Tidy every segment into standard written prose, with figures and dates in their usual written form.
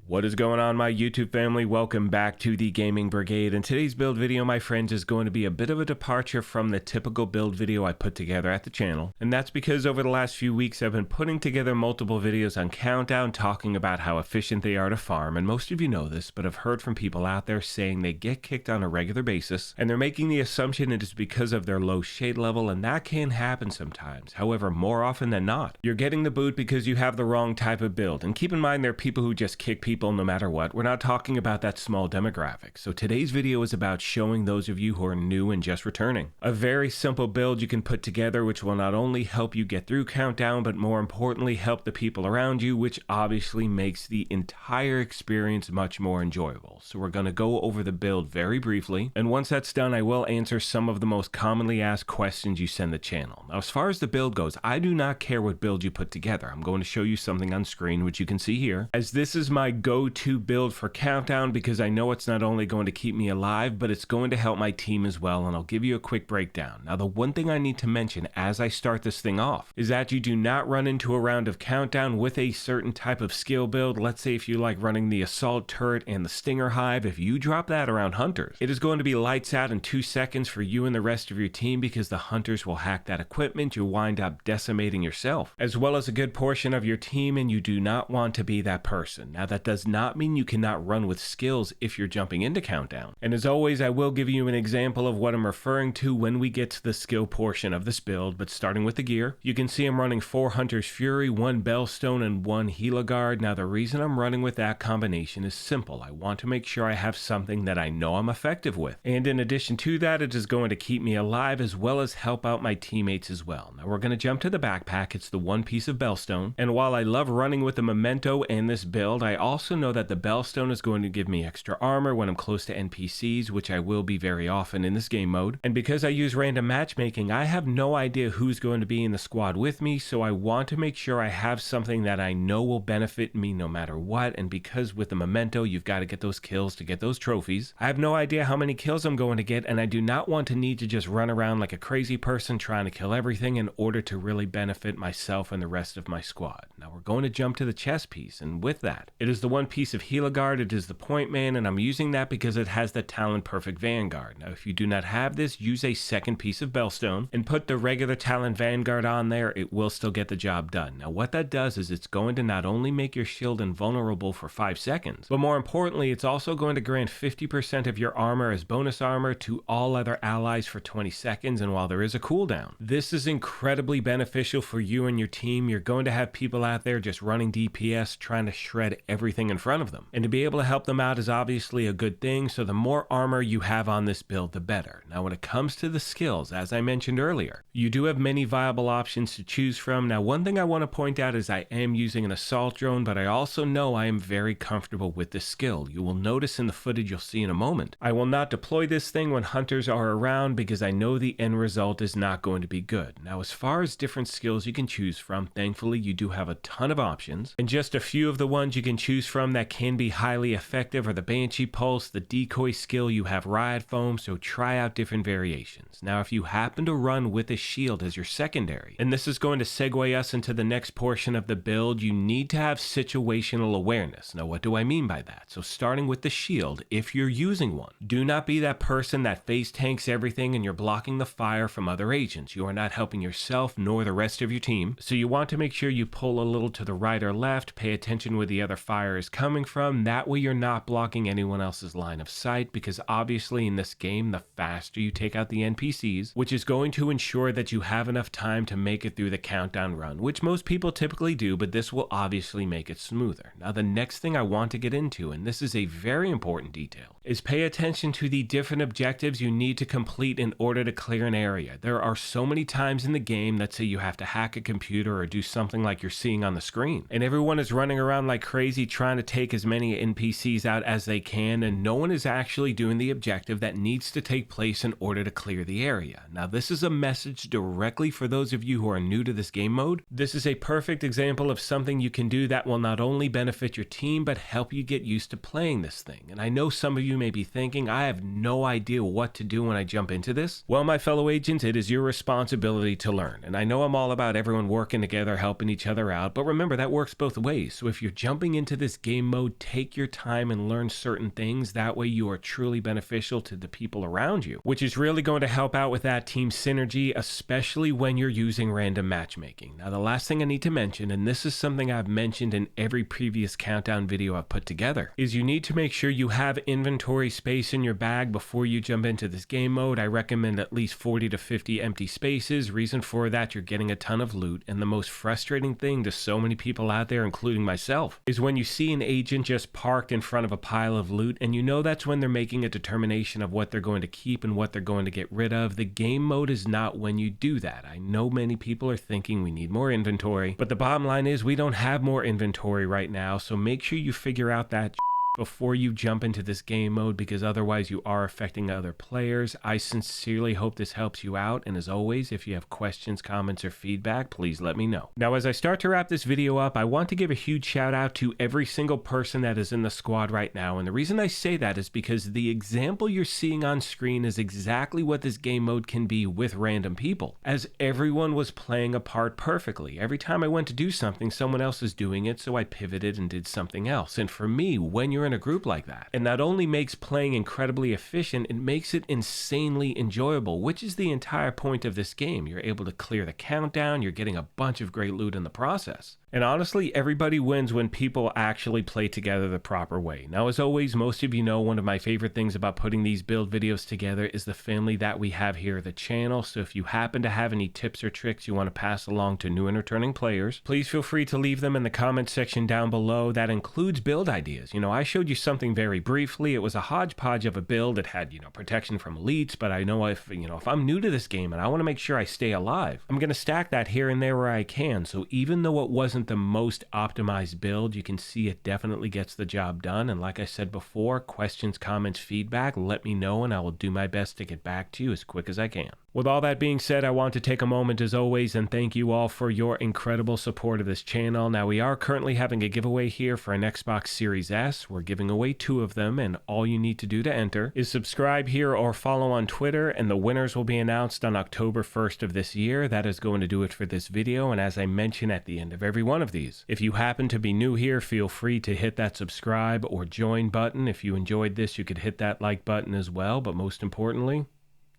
What is going on, my YouTube family? Welcome back to the Gaming Brigade. And today's build video, my friends, is going to be a bit of a departure from the typical build video I put together at the channel. And that's because over the last few weeks, I've been putting together multiple videos on Countdown talking about how efficient they are to farm. And most of you know this, but I've heard from people out there saying they get kicked on a regular basis, and they're making the assumption it is because of their low shade level, and that can happen sometimes. However, more often than not, you're getting the boot because you have the wrong type of build. And keep in mind, there are people who just kick people no matter what. We're not talking about that small demographic. So today's video is about showing those of you who are new and just returning a very simple build you can put together, which will not only help you get through Countdown, but more importantly help the people around you, which obviously makes the entire experience much more enjoyable. So we're going to go over the build very briefly, and once that's done, I will answer some of the most commonly asked questions you send the channel. Now, as far as the build goes, I do not care what build you put together. I'm going to show you something on screen which you can see here, as this is my go-to build for Countdown because I know it's not only going to keep me alive, but it's going to help my team as well, and I'll give you a quick breakdown. Now, the one thing I need to mention as I start this thing off is that you do not run into a round of Countdown with a certain type of skill build. Let's say if you like running the Assault Turret and the Stinger Hive, if you drop that around Hunters, it is going to be lights out in 2 seconds for you and the rest of your team because the Hunters will hack that equipment. You'll wind up decimating yourself, as well as a good portion of your team, and you do not want to be that person. Now, that does not mean you cannot run with skills if you're jumping into Countdown. And as always, I will give you an example of what I'm referring to when we get to the skill portion of this build, but starting with the gear, you can see I'm running 4 Hunter's Fury, 1 Bellstone, and 1 Heliguard. Now, the reason I'm running with that combination is simple. I want to make sure I have something that I know I'm effective with. And in addition to that, it is going to keep me alive as well as help out my teammates as well. Now, we're going to jump to the backpack. It's the 1 piece of Bellstone. And while I love running with the Memento and this build, I also know that the Bellstone is going to give me extra armor when I'm close to NPCs, which I will be very often in this game mode. And because I use random matchmaking, I have no idea who's going to be in the squad with me, so I want to make sure I have something that I know will benefit me no matter what. And because with the Memento, you've got to get those kills to get those trophies, I have no idea how many kills I'm going to get, and I do not want to need to just run around like a crazy person trying to kill everything in order to really benefit myself and the rest of my squad. Now, we're going to jump to the chest piece, and with that, it is the 1 piece of Heliguard. It is the Point Man, and I'm using that because it has the Talon Perfect Vanguard. Now, if you do not have this, use a 2nd piece of Bellstone and put the regular Talon Vanguard on there. It will still get the job done. Now, what that does is it's going to not only make your shield invulnerable for 5 seconds, but more importantly, it's also going to grant 50% of your armor as bonus armor to all other allies for 20 seconds, and while there is a cooldown, this is incredibly beneficial for you and your team. You're going to have people out there just running DPS trying to shred everything in front of them, and to be able to help them out is obviously a good thing, so the more armor you have on this build, the better. Now, when it comes to the skills, as I mentioned earlier, you do have many viable options to choose from. Now, one thing I want to point out is I am using an assault drone, but I also know I am very comfortable with this skill. You will notice in the footage you'll see in a moment, I will not deploy this thing when hunters are around because I know the end result is not going to be good. Now, as far as different skills you can choose from, thankfully you do have a ton of options, and just a few of the ones you can choose from that can be highly effective are the Banshee Pulse, the Decoy skill, you have Riot Foam, so try out different variations. Now, if you happen to run with a shield as your secondary, and this is going to segue us into the next portion of the build, you need to have situational awareness. Now, what do I mean by that? So starting with the shield, if you're using one, do not be that person that face tanks everything and you're blocking the fire from other agents. You are not helping yourself nor the rest of your team, so you want to make sure you pull a little to the right or left, pay attention where the other fire is coming from. That way you're not blocking anyone else's line of sight, because obviously in this game, the faster you take out the NPCs, which is going to ensure that you have enough time to make it through the Countdown run, which most people typically do, but this will obviously make it smoother. Now, the next thing I want to get into, and this is a very important detail, is pay attention to the different objectives you need to complete in order to clear an area. There are so many times in the game that say you have to hack a computer or do something like you're seeing on the screen, and everyone is running around like crazy trying to take as many NPCs out as they can, and no one is actually doing the objective that needs to take place in order to clear the area. Now, this is a message directly for those of you who are new to this game mode. This is a perfect example of something you can do that will not only benefit your team, but help you get used to playing this thing. And I know some of you may be thinking, I have no idea what to do when I jump into this. Well, my fellow agents, it is your responsibility to learn. And I know I'm all about everyone working together, helping each other out, but remember that works both ways. So if you're jumping into this this game mode, take your time and learn certain things. That way you are truly beneficial to the people around you, which is really going to help out with that team synergy, especially when you're using random matchmaking. Now, the last thing I need to mention, and this is something I've mentioned in every previous countdown video I've put together, is you need to make sure you have inventory space in your bag before you jump into this game mode. I recommend at least 40 to 50 empty spaces. Reason for that, you're getting a ton of loot, and the most frustrating thing to so many people out there, including myself, is when you see an agent just parked in front of a pile of loot, and you know that's when they're making a determination of what they're going to keep and what they're going to get rid of. The game mode is not when you do that. I know many people are thinking we need more inventory, but the bottom line is we don't have more inventory right now, so make sure you figure out that before you jump into this game mode, because otherwise you are affecting other players. I sincerely hope this helps you out, and as always, if you have questions, comments, or feedback, please let me know. Now, as I start to wrap this video up, I want to give a huge shout out to every single person that is in the squad right now, and the reason I say that is because the example you're seeing on screen is exactly what this game mode can be with random people, as everyone was playing a part perfectly. Every time I went to do something, someone else is doing it, so I pivoted and did something else. And for me, when you're in a group like that, it not only makes playing incredibly efficient, it makes it insanely enjoyable, which is the entire point of this game. You're able to clear the countdown, you're getting a bunch of great loot in the process. And honestly, everybody wins when people actually play together the proper way. Now, as always, most of you know one of my favorite things about putting these build videos together is the family that we have here at the channel. So if you happen to have any tips or tricks you want to pass along to new and returning players, please feel free to leave them in the comment section down below. That includes build ideas. I showed you something very briefly. It was a hodgepodge of a build. It had, protection from elites, but I know if I'm new to this game and I want to make sure I stay alive, I'm going to stack that here and there where I can. So even though it wasn't the most optimized build, you can see it definitely gets the job done. And like I said before, questions, comments, feedback, let me know and I will do my best to get back to you as quick as I can. With all that being said, I want to take a moment as always and thank you all for your incredible support of this channel. Now, we are currently having a giveaway here for an Xbox Series S. We're giving away 2 of them, and all you need to do to enter is subscribe here or follow on Twitter, and the winners will be announced on October 1st of this year. That is going to do it for this video, and as I mention at the end of every one of these, if you happen to be new here, feel free to hit that subscribe or join button. If you enjoyed this, you could hit that like button as well, but most importantly,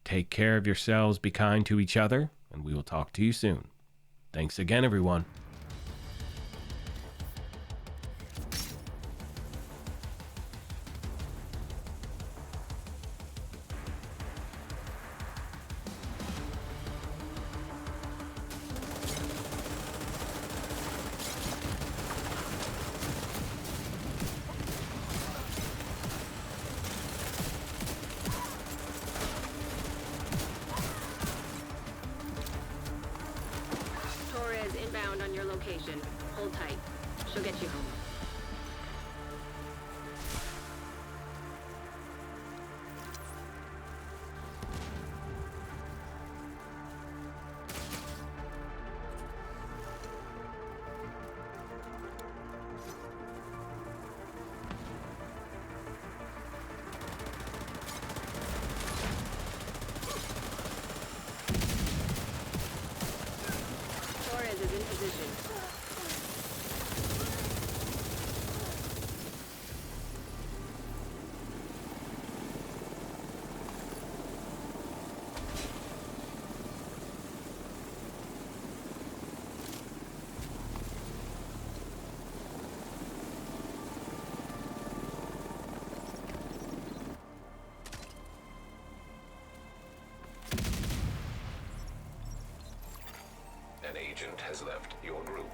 take care of yourselves, be kind to each other, and we will talk to you soon. Thanks again, everyone. Inbound on your location. Hold tight. She'll get you home. Is in position. An agent has left your group.